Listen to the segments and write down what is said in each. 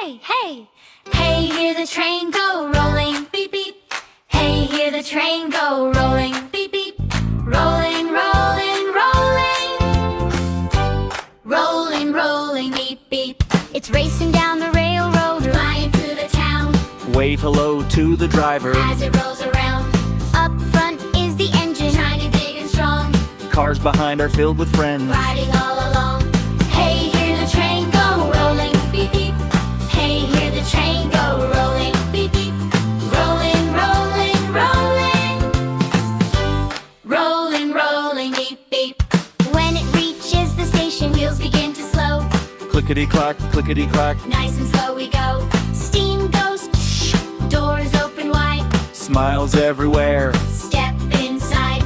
hey, hey. Hey, hear the train go rolling, beep, beep. Hey, hear the train go rolling, beep, beep. Rolling, rolling, rolling. Rolling, rolling, beep, beep. It's racing down the railroad, flying through the town. Wave hello to the driver As it rolls around. Up front is the engine, shiny, big and strong. Cars behind are filled with friends. Riding all along. Hey, hear the train go rolling, beep, beep. Hey, hear the train go rolling, beep, beep. Rolling, rolling, rolling. Rolling, rolling, beep, beep. When it reaches the station, wheels begin to slow. Clickety-clack, clickety-clack. Nice and slow we go. Steam goes, doors open wide. Smiles everywhere. Step inside.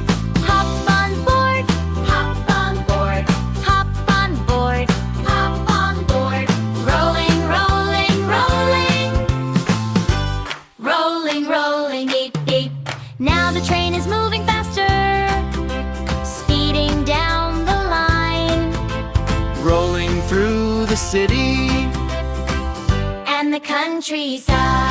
Hop on board. Hop on board. Hop on board. Hop on board. Rolling, rolling, rolling. Rolling, rolling, beep, beep. Now the train is moving faster, speeding down the line. Rolling through the city And the countryside.